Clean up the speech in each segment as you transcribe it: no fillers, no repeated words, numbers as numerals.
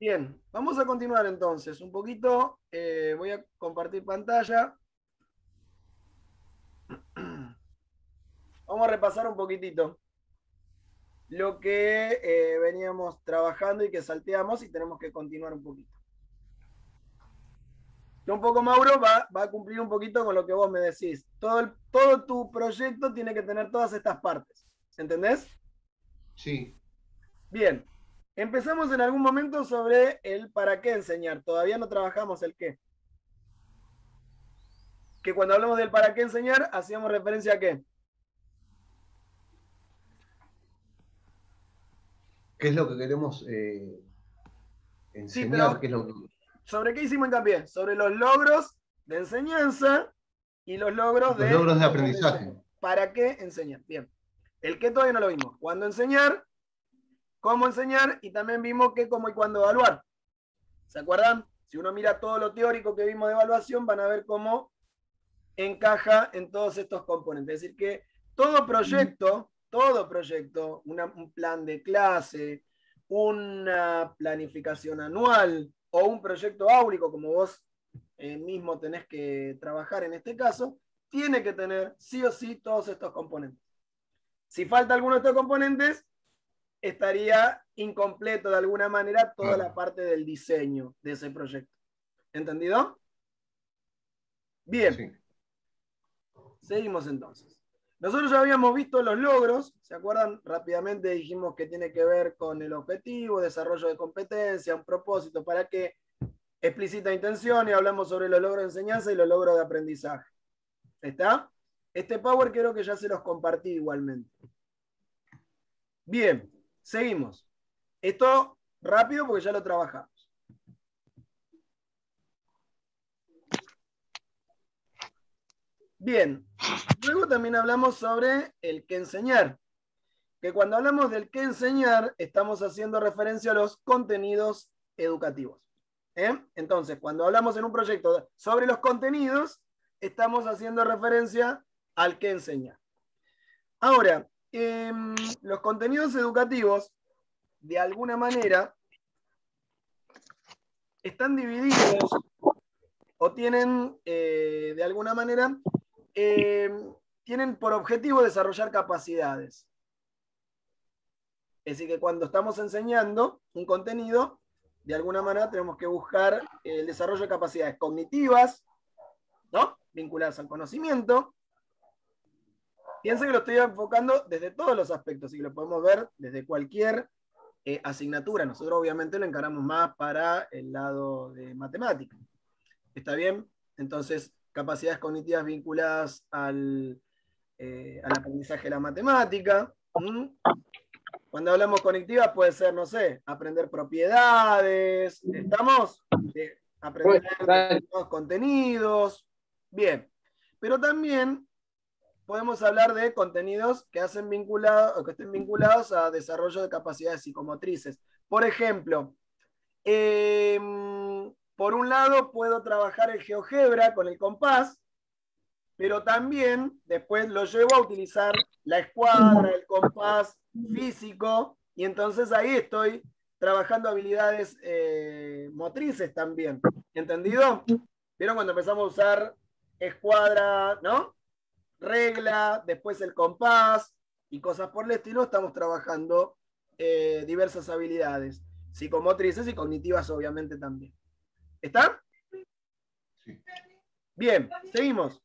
Bien, vamos a continuar entonces. Un poquito, voy a compartir pantalla. Vamos a repasar un poquitito lo que veníamos trabajando y que salteamos y tenemos que continuar un poquito. Que un poco Mauro va a cumplir un poquito con lo que vos me decís. Todo tu proyecto tiene que tener todas estas partes. ¿Entendés? Sí. Bien. Empezamos en algún momento sobre el para qué enseñar. Todavía no trabajamos el qué. Que cuando hablamos del para qué enseñar, hacíamos referencia a qué. ¿Qué es lo que queremos Sí, enseñar? pero ¿Qué es lo que... ¿sobre qué hicimos hincapié? Sobre los logros de enseñanza y los logros Los de logros de aprendizaje. aprendizaje. ¿Para qué enseñar? Bien. El qué todavía no lo vimos. ¿Cuándo enseñar? ¿Cómo enseñar? Y también vimos qué, cómo y cuándo evaluar. ¿Se acuerdan? Si uno mira todo lo teórico que vimos de evaluación, van a ver cómo encaja en todos estos componentes. Es decir, que todo proyecto, un plan de clase, una planificación anual o un proyecto áurico, como vos mismo tenés que trabajar en este caso, tiene que tener sí o sí todos estos componentes. Si falta alguno de estos componentes, estaría incompleto de alguna manera toda la parte del diseño de ese proyecto. ¿Entendido? Bien. Sí. Seguimos entonces. Nosotros ya habíamos visto los logros, ¿se acuerdan? Rápidamente dijimos que tiene que ver con el objetivo, desarrollo de competencia, un propósito, para qué, explícita intención, y hablamos sobre los logros de enseñanza y los logros de aprendizaje. ¿Está? Este Power creo que ya se los compartí igualmente. Bien, seguimos. Esto rápido porque ya lo trabajamos. Bien, luego también hablamos sobre el qué enseñar. Que cuando hablamos del qué enseñar, estamos haciendo referencia a los contenidos educativos. Entonces, cuando hablamos en un proyecto sobre los contenidos, estamos haciendo referencia al qué enseñar. Ahora, los contenidos educativos, de alguna manera, están divididos o tienen, de alguna manera, tienen por objetivo desarrollar capacidades. Es decir, que cuando estamos enseñando un contenido, de alguna manera tenemos que buscar el desarrollo de capacidades cognitivas, ¿no? Vinculadas al conocimiento. Piensen que lo estoy enfocando desde todos los aspectos y que lo podemos ver desde cualquier asignatura. Nosotros obviamente lo encaramos más para el lado de matemática. ¿Está bien? Entonces, capacidades cognitivas vinculadas al aprendizaje de la matemática. Cuando hablamos conectivas puede ser, no sé, aprender propiedades, ¿estamos? Aprender determinados contenidos. Bien. Pero también podemos hablar de contenidos que hacen vinculados o que estén vinculados a desarrollo de capacidades psicomotrices. Por ejemplo, por un lado puedo trabajar el GeoGebra con el compás, pero también después lo llevo a utilizar la escuadra, el compás físico, y entonces ahí estoy trabajando habilidades motrices también. ¿Entendido? ¿Vieron cuando empezamos a usar escuadra, ¿no? Regla, después el compás y cosas por el estilo? Estamos trabajando diversas habilidades psicomotrices y cognitivas obviamente también. ¿Está? Sí. Bien, seguimos.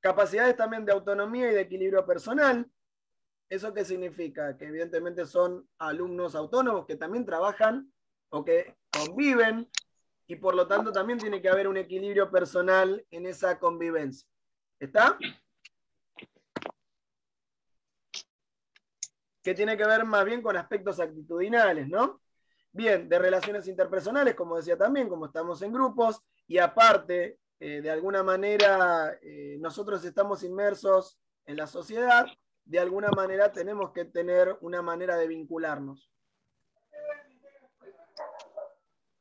Capacidades también de autonomía y de equilibrio personal. ¿Eso qué significa? Que evidentemente son alumnos autónomos que también trabajan o que conviven y por lo tanto también tiene que haber un equilibrio personal en esa convivencia. ¿Está? Que tiene que ver más bien con aspectos actitudinales, ¿no? Bien, de relaciones interpersonales, como decía también, como estamos en grupos, y aparte, de alguna manera, nosotros estamos inmersos en la sociedad, de alguna manera tenemos que tener una manera de vincularnos.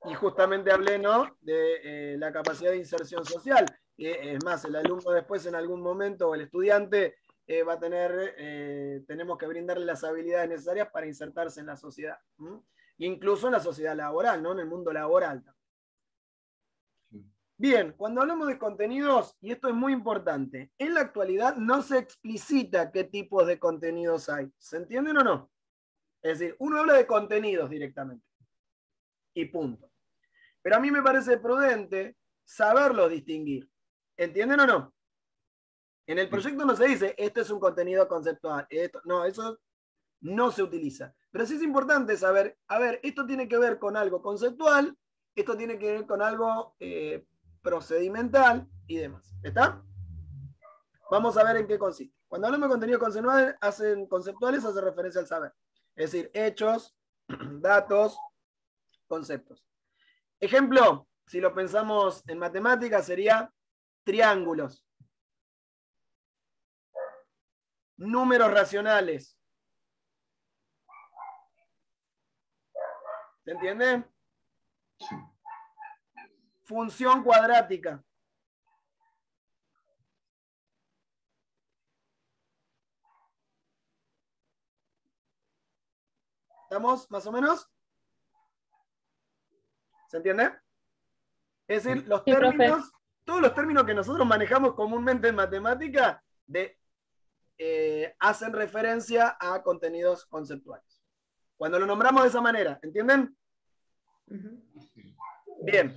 Y justamente hablé, ¿no?, de la capacidad de inserción social. Es más, el alumno después en algún momento, o el estudiante, tenemos que brindarle las habilidades necesarias para insertarse en la sociedad. Incluso en la sociedad laboral, ¿no? En el mundo laboral. Bien, cuando hablamos de contenidos, y esto es muy importante, en la actualidad no se explicita qué tipos de contenidos hay. ¿Se entienden o no? Es decir, uno habla de contenidos directamente. Y punto. Pero a mí me parece prudente saberlos distinguir. ¿Entienden o no? En el proyecto no se dice, esto es un contenido conceptual. No, eso no se utiliza. Pero sí es importante saber, a ver, esto tiene que ver con algo conceptual, esto tiene que ver con algo procedimental y demás. ¿Está? Vamos a ver en qué consiste. Cuando hablamos de contenido conceptuales, hace referencia al saber. Es decir, hechos, datos, conceptos. Ejemplo, si lo pensamos en matemáticas, sería triángulos, números racionales. ¿Se entiende? Sí. Función cuadrática. ¿Estamos más o menos? ¿Se entiende? Es decir, los términos, todos los términos que nosotros manejamos comúnmente en matemática hacen referencia a contenidos conceptuales. Cuando lo nombramos de esa manera, ¿entienden? Bien.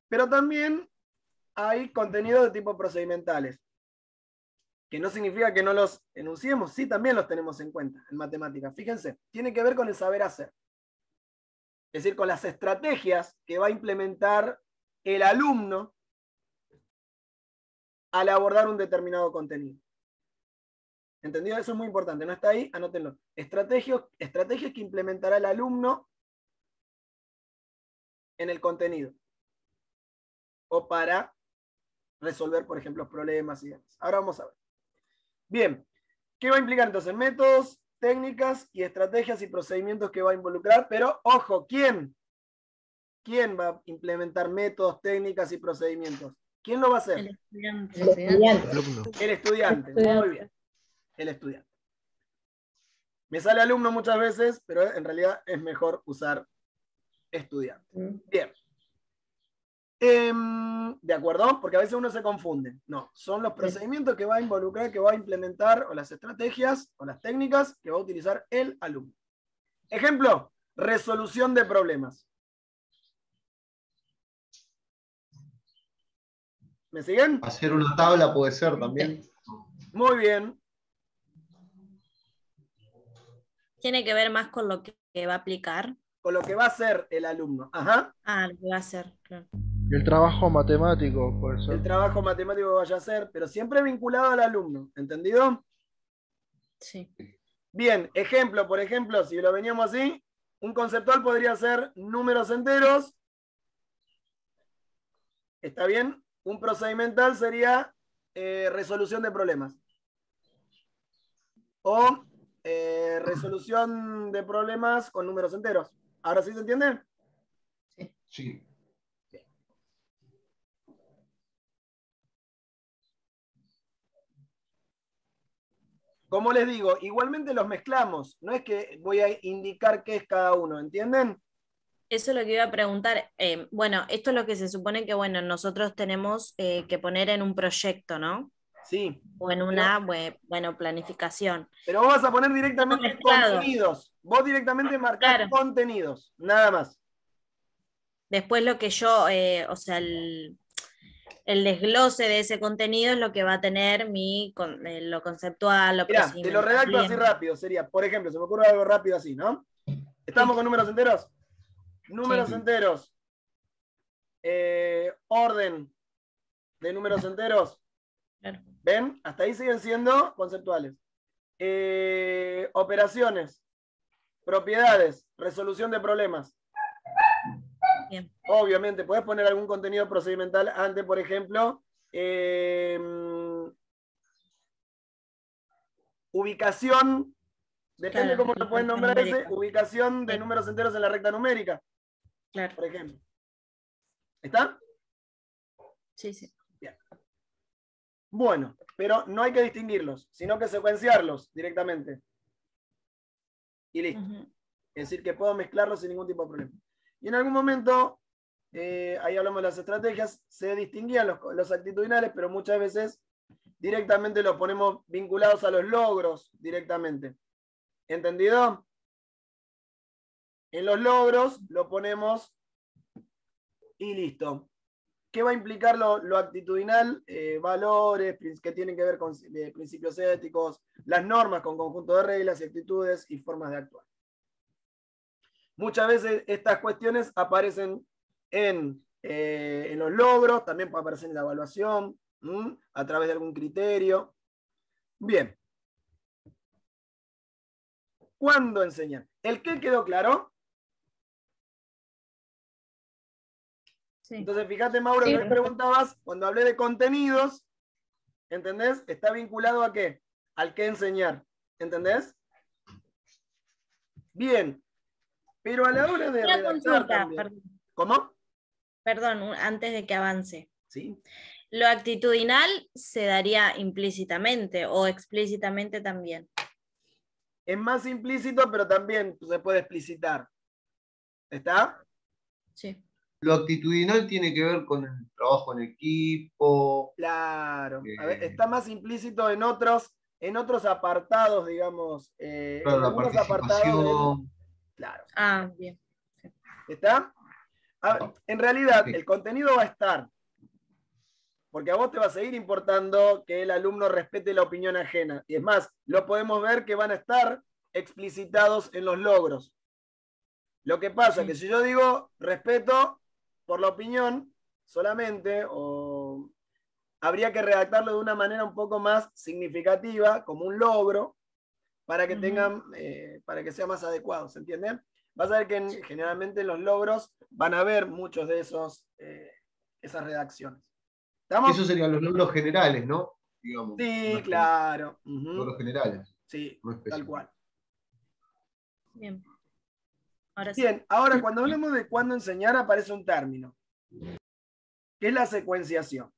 Pero también hay contenidos de tipo procedimentales, que no significa que no los enunciemos, sí también los tenemos en cuenta en matemáticas. Fíjense, tiene que ver con el saber hacer. Es decir, con las estrategias que va a implementar el alumno al abordar un determinado contenido. ¿Entendido? Eso es muy importante. ¿No está ahí? Anótenlo. Estrategias que implementará el alumno en el contenido. O para resolver, por ejemplo, problemas y demás. Ahora vamos a ver. Bien. ¿Qué va a implicar entonces? Métodos, técnicas y estrategias y procedimientos que va a involucrar. Pero, ojo, ¿quién? ¿Quién va a implementar métodos, técnicas y procedimientos? ¿Quién lo va a hacer? El estudiante. El estudiante. Muy bien. El estudiante. Me sale alumno muchas veces, pero en realidad es mejor usar estudiante. Bien. ¿De acuerdo? Porque a veces uno se confunde. No, son los procedimientos que va a involucrar, que va a implementar, o las estrategias, o las técnicas que va a utilizar el alumno. Ejemplo, resolución de problemas. ¿Me siguen? Hacer una tabla puede ser también. Muy bien. Tiene que ver más con lo que va a aplicar. Con lo que va a hacer el alumno. Ajá. Ah, lo que va a hacer, claro. El trabajo matemático, por eso. El trabajo matemático que vaya a hacer, pero siempre vinculado al alumno. ¿Entendido? Sí. Bien, ejemplo, por ejemplo, si lo veníamos así, un conceptual podría ser números enteros. ¿Está bien? Un procedimental sería resolución de problemas. O resolución de problemas con números enteros. ¿Ahora sí se entiende? Sí. Como les digo, igualmente los mezclamos. No es que voy a indicar qué es cada uno, ¿entienden? Eso es lo que iba a preguntar. Bueno, esto es lo que se supone que, bueno, nosotros tenemos que poner en un proyecto, ¿no? Sí. O en una, bueno, planificación. Pero vos vas a poner directamente Mezclado. contenidos. Vos directamente marcás Claro. contenidos, nada más. Después lo que yo, o sea, el desglose de ese contenido es lo que va a tener lo conceptual, lo Mirá, te lo procedimental. redacto así rápido. Sería, por ejemplo, se me ocurre algo rápido así, ¿no? ¿Estamos con números enteros? Números enteros. Orden de números enteros. Claro. ¿Ven? Hasta ahí siguen siendo conceptuales. Operaciones. Propiedades. Resolución de problemas. Bien. Obviamente, puedes poner algún contenido procedimental antes, por ejemplo, ubicación, depende Claro, cómo lo pueden nombrar numérica. ese, ubicación de números enteros en la recta numérica, Claro. por ejemplo. ¿Está? Sí, sí. Bien. Bueno, pero no hay que distinguirlos, sino que secuenciarlos directamente. Y listo. Es decir, que puedo mezclarlos sin ningún tipo de problema. Y en algún momento, ahí hablamos de las estrategias, se distinguían los actitudinales, pero muchas veces directamente los ponemos vinculados a los logros directamente. ¿Entendido? En los logros lo ponemos y listo. ¿Qué va a implicar lo actitudinal? Valores que tienen que ver con principios éticos, las normas con conjunto de reglas y actitudes y formas de actuar. Muchas veces estas cuestiones aparecen en los logros, también puede aparecer en la evaluación, a través de algún criterio. Bien. ¿Cuándo enseñar? ¿El qué quedó claro? Sí. Entonces, fíjate, Mauro, Sí, que hoy preguntabas, cuando hablé de contenidos, ¿entendés? Está vinculado ¿a qué? Al qué enseñar. ¿Entendés? Bien. Pero a la hora de Una redactar consulta, también. perdón. ¿Cómo? Perdón, antes de que avance. Sí. ¿Lo actitudinal se daría implícitamente o explícitamente también? Es más implícito, pero también se puede explicitar. ¿Está? Sí. Lo actitudinal tiene que ver con el trabajo en equipo. Claro. A ver, está más implícito en otros apartados, digamos. Claro, En la algunos apartados participación. Claro. Ah, bien. ¿Está? A ver, en realidad, Sí. el contenido va a estar. Porque a vos te va a seguir importando que el alumno respete la opinión ajena. Y es más, lo podemos ver que van a estar explicitados en los logros. Lo que pasa es que si yo digo respeto por la opinión solamente, o habría que redactarlo de una manera un poco más significativa, como un logro, para que tengan, para que sea más adecuado, ¿se entiende? Vas a ver que generalmente en los logros van a haber muchos de esas redacciones. ¿Estamos? Esos serían los logros generales, ¿no? Digamos. Sí, claro. Logros generales. Sí, No tal cual. Bien. Ahora sí. Bien, ahora cuando hablamos de cuándo enseñar aparece un término, que es la secuenciación.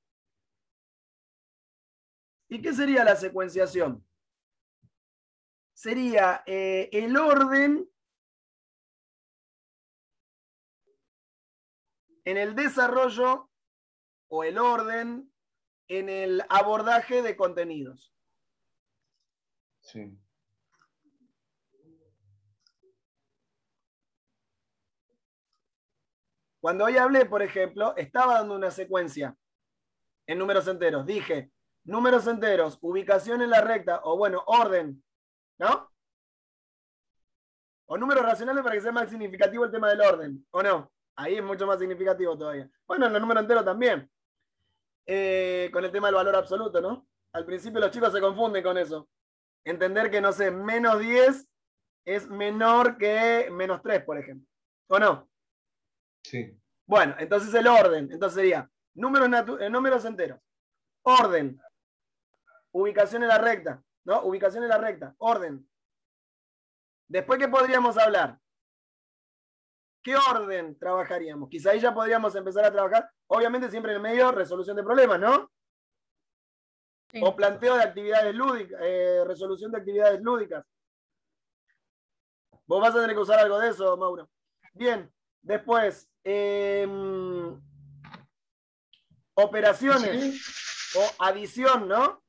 ¿Y qué sería la secuenciación? Sería el orden en el desarrollo o el orden en el abordaje de contenidos. Sí. Cuando hoy hablé, por ejemplo, estaba dando una secuencia en números enteros. Dije, números enteros, ubicación en la recta, o bueno, orden, ¿no? O números racionales para que sea más significativo el tema del orden, ¿o no? Ahí es mucho más significativo todavía. Bueno, en los números enteros también. Con el tema del valor absoluto, ¿no? Al principio los chicos se confunden con eso. Entender que, no sé, menos 10 es menor que menos 3, por ejemplo. ¿O no? Sí. Bueno, entonces el orden. Entonces sería números enteros. Orden. Ubicación en la recta. ¿No? Ubicación en la recta. Orden. Después, ¿qué podríamos hablar? ¿Qué orden trabajaríamos? Quizá ahí ya podríamos empezar a trabajar. Obviamente siempre en el medio, resolución de problemas, ¿no? Sí. O planteo de actividades lúdicas, resolución de actividades lúdicas. Vos vas a tener que usar algo de eso, Mauro. Bien, después, operaciones o adición, ¿no?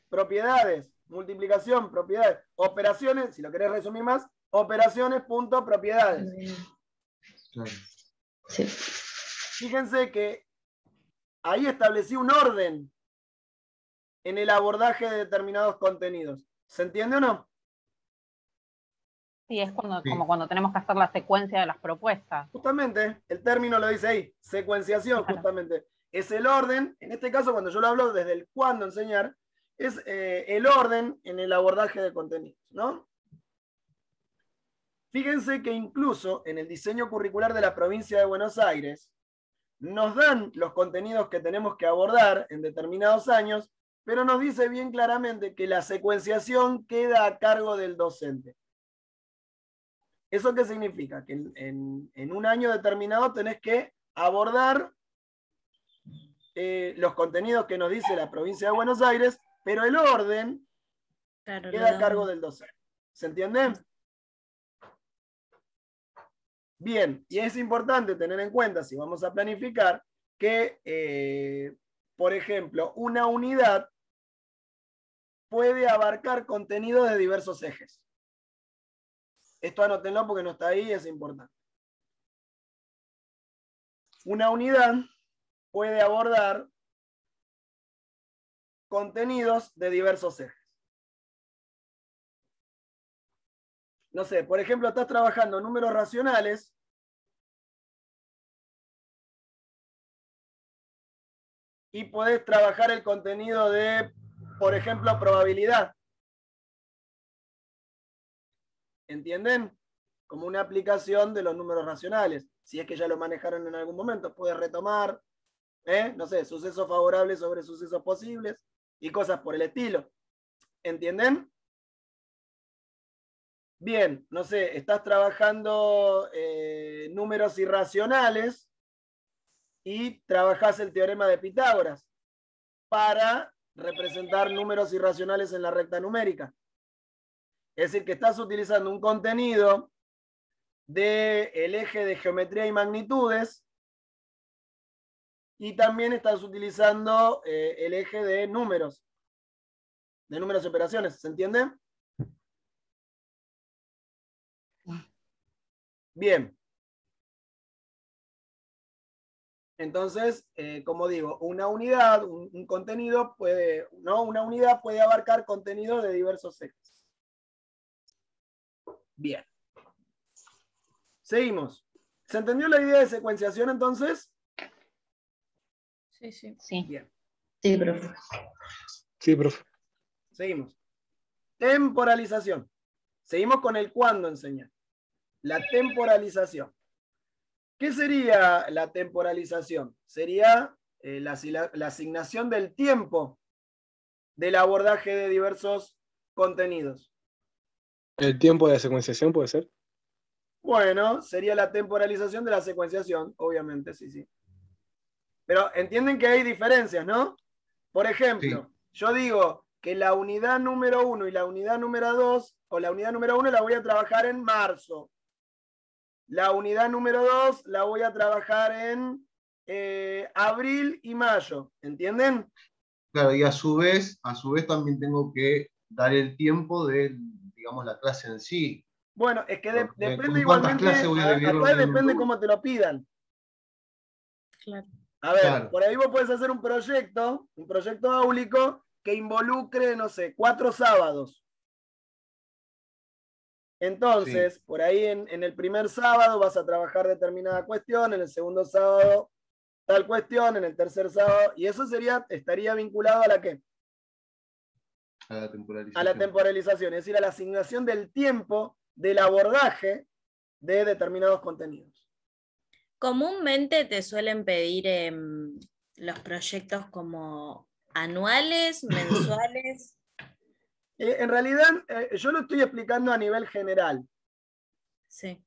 Propiedades, multiplicación, propiedades. Operaciones, si lo querés resumir más, operaciones, punto, propiedades. Claro. Sí. Fíjense que ahí establecí un orden en el abordaje de determinados contenidos. ¿Se entiende o no? Sí, es cuando, Sí. como cuando tenemos que hacer la secuencia de las propuestas. Justamente, el término lo dice ahí, secuenciación, Claro. justamente. Es el orden, en este caso cuando yo lo hablo desde el cuándo enseñar, es el orden en el abordaje de contenidos, ¿no? Fíjense que incluso en el diseño curricular de la provincia de Buenos Aires, nos dan los contenidos que tenemos que abordar en determinados años, pero nos dice bien claramente que la secuenciación queda a cargo del docente. ¿Eso qué significa? Que en un año determinado tenés que abordar los contenidos que nos dice la provincia de Buenos Aires, pero el orden Claro, queda a cargo del docente. ¿Se entiende? Bien, y es importante tener en cuenta, si vamos a planificar, que, por ejemplo, una unidad puede abarcar contenido de diversos ejes. Esto anótenlo porque no está ahí, es importante. Una unidad puede abordar contenidos de diversos ejes. No sé, por ejemplo, estás trabajando números racionales y podés trabajar el contenido de, por ejemplo, probabilidad. ¿Entienden? Como una aplicación de los números racionales. Si es que ya lo manejaron en algún momento, puedes retomar, no sé, sucesos favorables sobre sucesos posibles y cosas por el estilo. ¿Entienden? Bien, no sé, estás trabajando números irracionales y trabajás el teorema de Pitágoras para representar números irracionales en la recta numérica. Es decir, que estás utilizando un contenido del eje de geometría y magnitudes y también estás utilizando el eje de números y operaciones. ¿Se entiende? Bien. Entonces, como digo, una unidad, un contenido puede, ¿no? Una unidad puede abarcar contenido de diversos ejes. Bien. Seguimos. ¿Se entendió la idea de secuenciación entonces? Sí, sí. Sí. Bien. Sí, profe. Sí, profe. Seguimos. Temporalización. Seguimos con el cuándo enseñar. La temporalización. ¿Qué sería la temporalización? Sería la asignación del tiempo del abordaje de diversos contenidos. ¿El tiempo de secuenciación puede ser? Bueno, sería la temporalización de la secuenciación, obviamente, sí, sí. Pero entienden que hay diferencias, ¿no? Por ejemplo, yo digo que la unidad número 1 y la unidad número 2, o la unidad número 1 la voy a trabajar en marzo. La unidad número 2 la voy a trabajar en abril y mayo. ¿Entienden? Claro, y a su vez también tengo que dar el tiempo de, digamos, la clase en sí. Bueno, es que depende ¿Con cuántas igualmente, clases voy a dividir la acá unidad depende número uno? cómo te lo pidan. Claro. A ver, Claro. por ahí vos podés hacer un proyecto áulico que involucre, no sé, 4 sábados. Entonces, Sí. por ahí en el primer sábado vas a trabajar determinada cuestión, en el segundo sábado tal cuestión, en el tercer sábado, y eso estaría vinculado a la ¿qué? A la temporalización. A la temporalización, es decir, a la asignación del tiempo del abordaje de determinados contenidos. Comúnmente te suelen pedir los proyectos como anuales, mensuales. En realidad, yo lo estoy explicando a nivel general. Sí.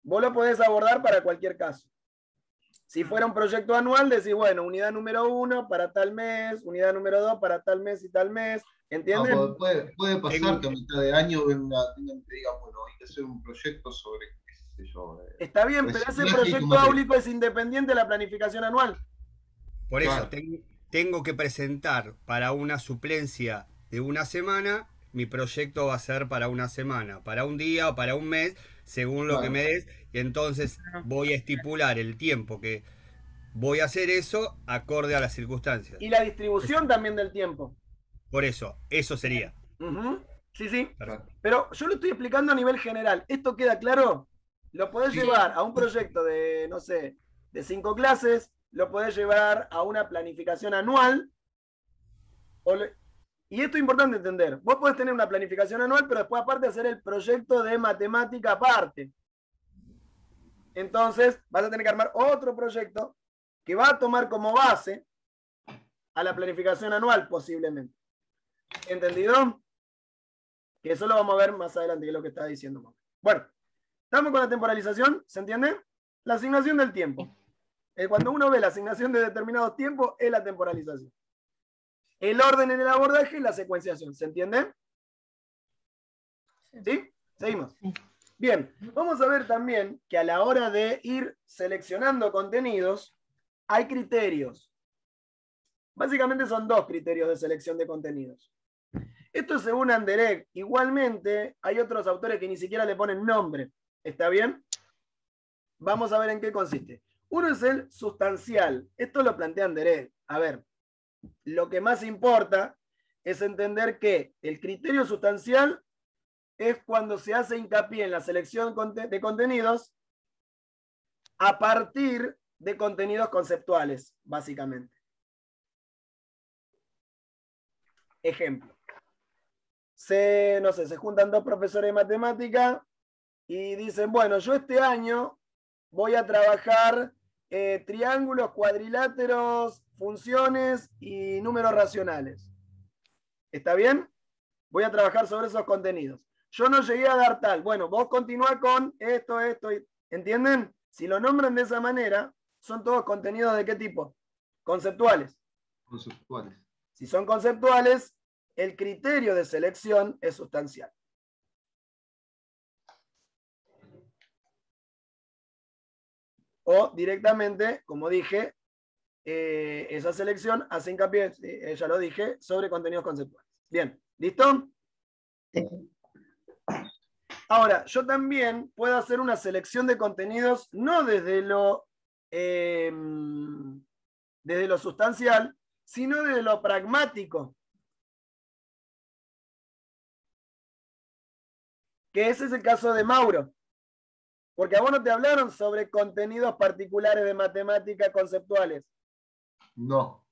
Vos lo podés abordar para cualquier caso. Si fuera un proyecto anual, decís, bueno, unidad número 1 para tal mes, unidad número 2 para tal mes y tal mes. ¿Entienden? No, puede pasar que a mitad de año tengan que digan, bueno, hay que hacer un proyecto sobre, qué sé yo. Está bien, pero ese proyecto áulico es independiente de la planificación anual. Por eso, Claro. tengo que presentar para una suplencia de una semana, mi proyecto va a ser para una semana, para un día o para un mes, según lo que me des, y entonces voy a estipular el tiempo que voy a hacer eso acorde a las circunstancias. Y la distribución también del tiempo. Por eso sería. Sí, sí. Perfecto. Pero yo lo estoy explicando a nivel general. ¿Esto queda claro? Lo podés llevar a un proyecto de, no sé, de 5 clases, lo podés llevar a una planificación anual. Y esto es importante entender. Vos podés tener una planificación anual, pero después aparte hacer el proyecto de matemática aparte. Entonces vas a tener que armar otro proyecto que va a tomar como base a la planificación anual posiblemente. ¿Entendido? Que eso lo vamos a ver más adelante, que es lo que estaba diciendo. Bueno, estamos con la temporalización, ¿se entiende? La asignación del tiempo. Cuando uno ve la asignación de determinados tiempos, es la temporalización. El orden en el abordaje y la secuenciación. ¿Se entiende? ¿Sí? Seguimos. Bien, vamos a ver también que a la hora de ir seleccionando contenidos, hay criterios. Básicamente son dos criterios de selección de contenidos. Esto según Anderegg. Igualmente, hay otros autores que ni siquiera le ponen nombre. ¿Está bien? Vamos a ver en qué consiste. Uno es el sustancial. Esto lo plantea Anderegg. A ver, lo que más importa es entender que el criterio sustancial es cuando se hace hincapié en la selección de contenidos a partir de contenidos conceptuales, básicamente. Ejemplo. No sé, se juntan dos profesores de matemática y dicen, bueno, yo este año voy a trabajar triángulos, cuadriláteros, funciones y números racionales. ¿Está bien? Voy a trabajar sobre esos contenidos. Yo no llegué a dar tal. Bueno, vos continúa con esto. ¿Entienden? Si lo nombran de esa manera, son todos contenidos ¿de qué tipo? Conceptuales. Conceptuales. Si son conceptuales, el criterio de selección es sustancial. O directamente, como dije, esa selección hace hincapié, ya lo dije, sobre contenidos conceptuales. Bien, ¿listo? Sí. Ahora, yo también puedo hacer una selección de contenidos no desde lo sustancial, sino desde lo pragmático. Que ese es el caso de Mauro. Porque a vos no te hablaron sobre contenidos particulares de matemática conceptuales. No,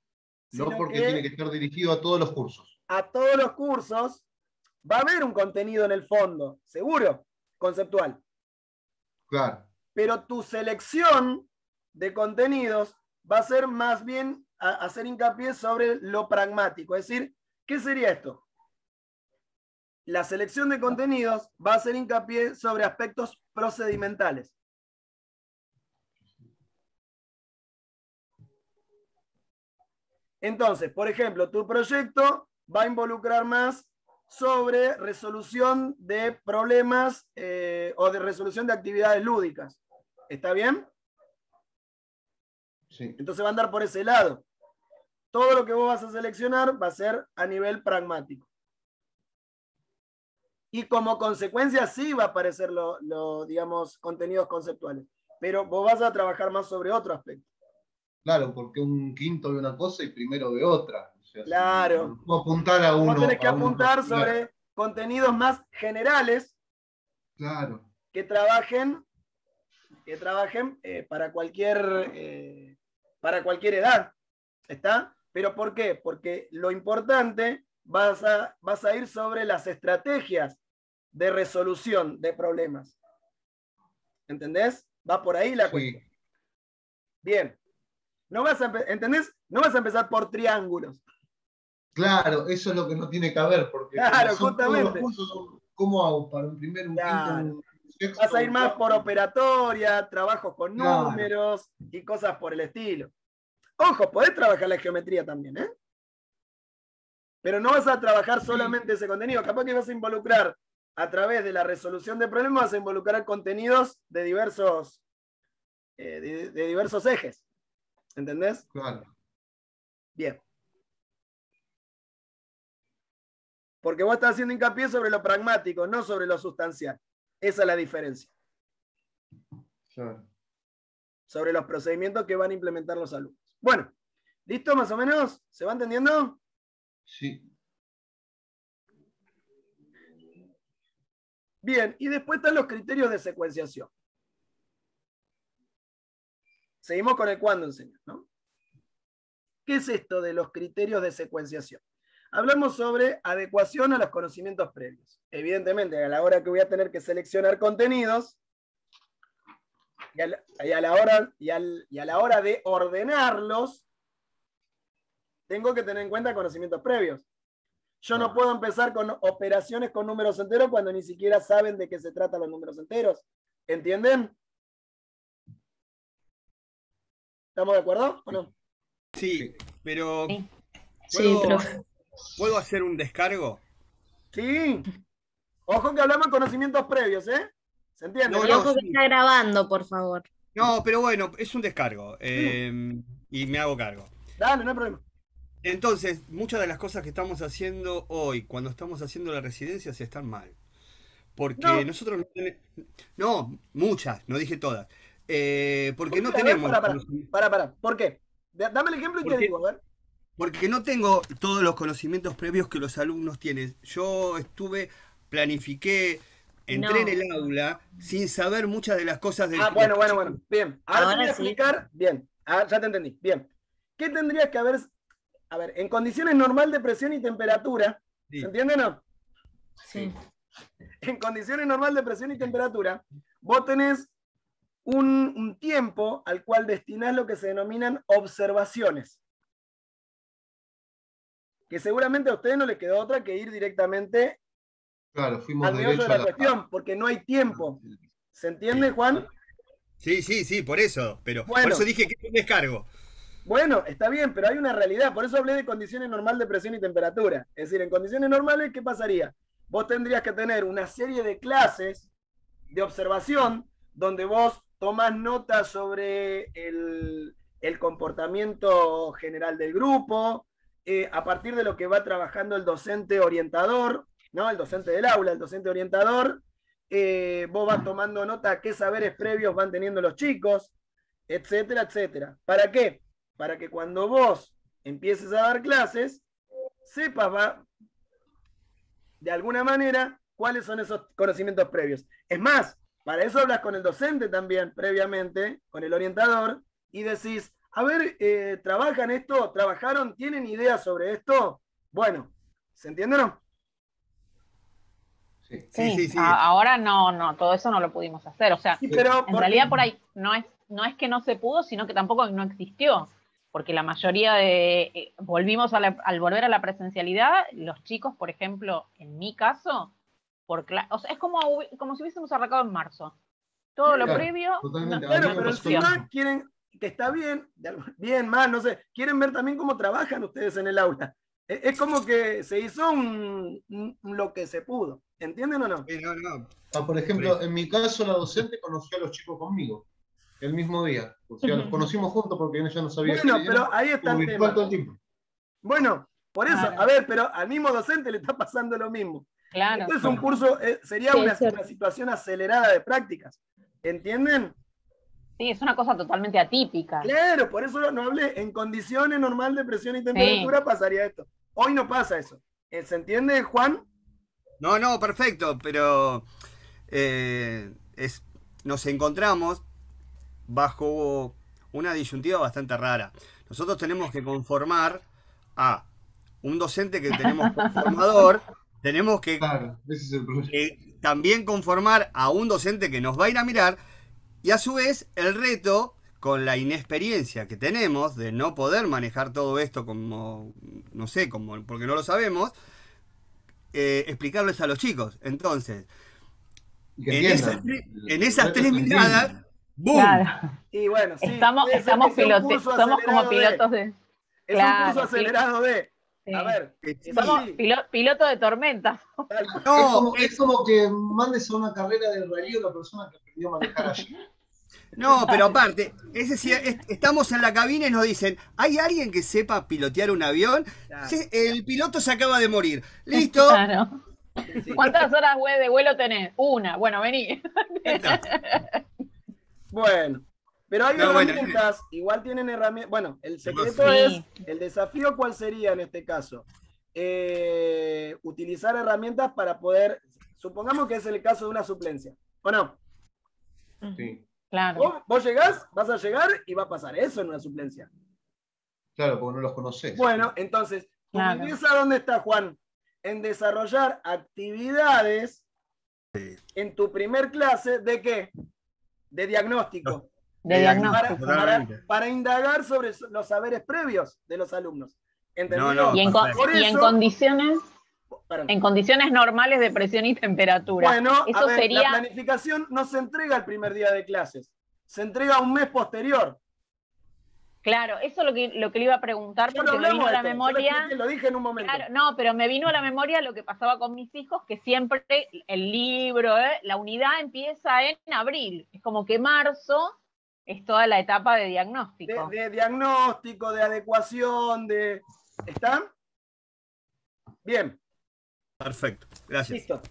Sino no porque que tiene que estar dirigido a todos los cursos. a todos los cursos va a haber un contenido en el fondo, seguro, conceptual. Claro. Pero tu selección de contenidos va a ser más bien hacer hincapié sobre lo pragmático. Es decir, ¿qué sería esto? La selección de contenidos va a hacer hincapié sobre aspectos procedimentales. Entonces, por ejemplo, tu proyecto va a involucrar más sobre resolución de problemas o de resolución de actividades lúdicas. ¿Está bien? Sí. Entonces va a andar por ese lado. Todo lo que vos vas a seleccionar va a ser a nivel pragmático. Y como consecuencia sí va a aparecer digamos, contenidos conceptuales. Pero vos vas a trabajar más sobre otro aspecto. Claro, porque un quinto ve una cosa y primero ve otra. O sea, Claro. si no apuntar a uno. Vos tenés que a uno apuntar particular. sobre contenidos más generales. Claro. Que trabajen para cualquier edad. ¿Está? ¿Pero por qué? Porque lo importante vas a ir sobre las estrategias de resolución de problemas. ¿Entendés? Va por ahí la cuestión. Bien. ¿Entendés? No vas a empezar por triángulos. Claro, eso es lo que no tiene que haber, porque claro, son justamente. todos los cursos, ¿cómo hago para un primero, un claro. quinto, un sexto? Vas a ir más por operatoria, trabajos con claro. números y cosas por el estilo. Ojo, podés trabajar la geometría también, ¿eh? Pero no vas a trabajar solamente ese contenido. Capaz que vas a involucrar, a través de la resolución de problemas, vas a involucrar contenidos de diversos ejes. ¿Entendés? Claro. Bien. Porque vos estás haciendo hincapié sobre lo pragmático, no sobre lo sustancial. Esa es la diferencia. Claro. Sobre los procedimientos que van a implementar los alumnos. Bueno, ¿listo más o menos? ¿Se va entendiendo? Sí. Bien, y después están los criterios de secuenciación. Seguimos con el cuándo enseñar, ¿no? ¿Qué es esto de los criterios de secuenciación? Hablamos sobre adecuación a los conocimientos previos. Evidentemente, a la hora que voy a tener que seleccionar contenidos, y a la hora de ordenarlos, tengo que tener en cuenta conocimientos previos. Yo no puedo empezar con operaciones con números enteros cuando ni siquiera saben de qué se tratan los números enteros. ¿Entienden? ¿Estamos de acuerdo o no? Sí, pero Sí. Sí, ¿puedo, profe. ¿puedo hacer un descargo? Sí. Ojo que hablamos de conocimientos previos, ¿eh? ¿Se entiende? No, Y no, ojo que sí. está grabando, por favor. No, pero bueno, es un descargo. Y me hago cargo. Dale, no hay problema. Entonces, muchas de las cosas que estamos haciendo hoy, cuando estamos haciendo la residencia, se están mal. Porque No. nosotros no tenemos... No, muchas, no dije todas. Porque no A ver, tenemos... para. ¿Por qué? Dame el ejemplo y te Porque- digo, a ver. Porque no tengo todos los conocimientos previos que los alumnos tienen. Yo planifiqué, entré en el aula sin saber muchas de las cosas del... Ah, bueno. Bien. Ahora te Ahora voy a sí. explicar. Bien. Ah, ya te entendí. Bien. ¿Qué tendrías que haber? A ver, en condiciones normal de presión y temperatura. Sí. ¿Se entiende o no? Sí. En condiciones normal de presión y temperatura, vos tenés un tiempo al cual destinás lo que se denominan observaciones. Que seguramente a ustedes no les quedó otra que ir directamente Claro, fuimos al meollo derecho de a la cuestión, porque no hay tiempo. ¿Se entiende, Juan? Sí, por eso. Pero Bueno. por eso dije que es un descargo. Bueno, está bien, pero hay una realidad. Por eso hablé de condiciones normales de presión y temperatura. Es decir, en condiciones normales, ¿qué pasaría? Vos tendrías que tener una serie de clases de observación donde vos tomás notas sobre el comportamiento general del grupo, a partir de lo que va trabajando el docente orientador, ¿no? El docente del aula, el docente orientador, vos vas tomando nota de qué saberes previos van teniendo los chicos, etcétera, etcétera. ¿Para qué? Para que cuando vos empieces a dar clases, sepas de alguna manera cuáles son esos conocimientos previos. Es más, para eso hablas con el docente también previamente, con el orientador, y decís, a ver, ¿trabajan esto? ¿Trabajaron? ¿Tienen ideas sobre esto? Bueno, ¿se entiende o no? Sí. Sí. Ahora no, todo eso no lo pudimos hacer. O sea, Sí, pero en realidad por ahí no es que no se pudo, sino que tampoco no existió. Porque la mayoría volvimos al volver a la presencialidad, los chicos, por ejemplo, en mi caso, o sea, es como si hubiésemos arrancado en marzo. Todo lo Claro, previo. totalmente. no- A mí Claro, me pero pasó encima quieren, que está bien, bien, mal, no sé, quieren ver también cómo trabajan ustedes en el aula. Es como que se hizo lo que se pudo, ¿entienden o no? No. Por ejemplo, en mi caso, la docente conoció a los chicos conmigo el mismo día. O sea, los conocimos juntos porque ella no sabía Bueno, quién pero era, ahí está como el virtual tema. todo el tiempo. Bueno, por eso, Claro. a ver, pero al mismo docente le está pasando lo mismo. Claro. Entonces un curso sería Sí, una es cierto. situación acelerada de prácticas, ¿entienden? Sí, es una cosa totalmente atípica. Claro, por eso no hablé, en condiciones normal de presión y temperatura pasaría esto. Hoy no pasa eso. ¿Se entiende, Juan? No, perfecto, pero nos encontramos bajo una disyuntiva bastante rara. Nosotros tenemos que conformar a un docente que tenemos conformador, tenemos que Claro, ese es el problema. también conformar a un docente que nos va a ir a mirar, y a su vez el reto, con la inexperiencia que tenemos de no poder manejar todo esto como, no sé, como porque no lo sabemos, explicarles a los chicos. Entonces, Y que en entiendan. en esas tres Que miradas, entiendan. ¡boom! Claro. Y bueno, sí, Estamos puede ser que sea un curso somos como acelerado pilotos de. Es Claro, un curso acelerado de. Sí. A ver, Sí. Somos sí, piloto de tormentas. tal cual. No, Es como que mandes a una carrera de rally a una persona que aprendió a manejar allí. no, pero aparte, es decir, estamos en la cabina y nos dicen, ¿hay alguien que sepa pilotear un avión? Claro. Sí, el piloto se acaba de morir. ¿Listo? Claro. Sí. ¿Cuántas horas de vuelo tenés? Una. Bueno, vení. Bueno, pero hay No, bueno, herramientas, igual tienen herramientas. Bueno, el secreto Sí. es, el desafío, ¿cuál sería en este caso? Utilizar herramientas para poder, supongamos que es el caso de una suplencia, ¿o no? Sí. Claro. Vos llegás, vas a llegar y va a pasar eso en una suplencia. Claro, porque no los conoces. Bueno, entonces, ¿tu Claro. belleza dónde está, Juan? En desarrollar actividades en tu primer clase, ¿de qué? De diagnóstico. De diagnóstico. Para indagar sobre los saberes previos de los alumnos. ¿Entendido? No, Y Por en eso- Perdón. condiciones normales de presión y temperatura. Bueno, Eso a ver, sería. la planificación no se entrega el primer día de clases, se entrega un mes posterior. Claro, eso es lo que le iba a preguntar, Ya lo porque me hablamos vino a de la esto, yo memoria. lo dije en un momento. Claro, no, pero me vino a la memoria lo que pasaba con mis hijos, que siempre el libro, la unidad empieza en abril. Es como que marzo es toda la etapa de diagnóstico. De diagnóstico, de adecuación, de... ¿Están? Bien. Perfecto, gracias. Listo.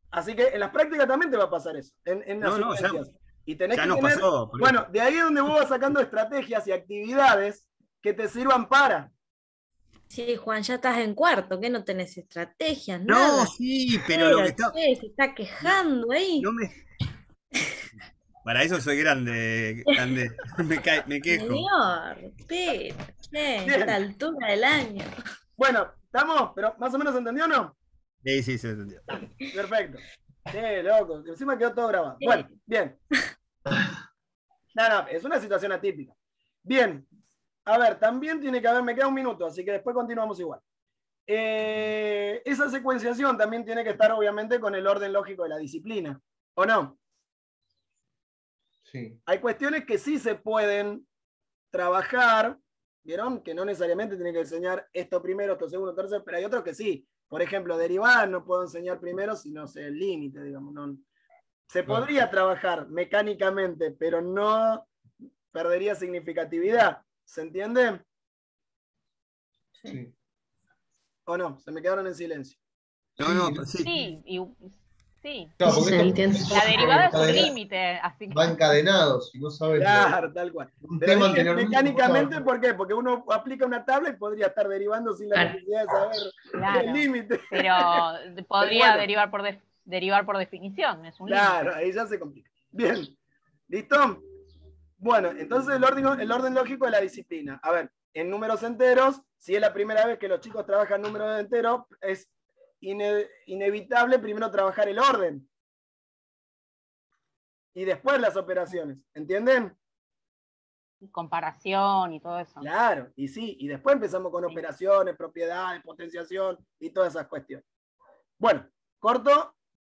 Así que en las prácticas también te va a pasar eso. En las No, ya, sugerencias. Y tenés ya que nos tener, pasó. bueno, de ahí es donde vos vas sacando estrategias y actividades que te sirvan para. Sí, Juan, ya estás en cuarto, que no tenés estrategias, No, nada. sí, pero lo que está... Che, se está quejando ahí. No me... Para eso soy grande, Candé. Me quejo. Señor, pero, che, Bien. esta altura del año. Bueno, ¿estamos? ¿Pero más o menos entendió o no? Sí, sí, se entendió. Perfecto. Sí, loco. Encima quedó todo grabado. Bueno, bien. No, es una situación atípica. Bien. A ver, también tiene que haber, me queda un minuto, así que después continuamos igual. Esa secuenciación también tiene que estar, obviamente, con el orden lógico de la disciplina, ¿o no? Sí. Hay cuestiones que sí se pueden trabajar, ¿vieron? Que no necesariamente tienen que enseñar esto primero, esto segundo, tercero, pero hay otros que sí. Por ejemplo, derivadas no puedo enseñar primero si no sé el límite, digamos. No. Se podría trabajar mecánicamente, pero no perdería significatividad. ¿Se entiende? Sí. ¿O no? Se me quedaron en silencio. No, sí. Sí, sí. Claro, Sí, porque se esto- entiende. La derivada es un encadena- límite, así que Va encadenado, si no sabes. Claro, tal cual. Un Pero tema dije anteriormente, mecánicamente, pasaba- ¿por qué? Porque uno aplica una tabla y podría estar derivando sin la Claro. necesidad de saber Claro. el límite. pero podría bueno. derivar por definición, es un Claro, límite. ahí ya se complica. Bien, ¿listo? Bueno, entonces el orden lógico de la disciplina. A ver, en números enteros, si es la primera vez que los chicos trabajan números enteros, es inevitable primero trabajar el orden. Y después las operaciones, ¿entienden? Comparación y todo eso. Claro, y sí, y después empezamos con operaciones, propiedades, potenciación y todas esas cuestiones. Bueno, corto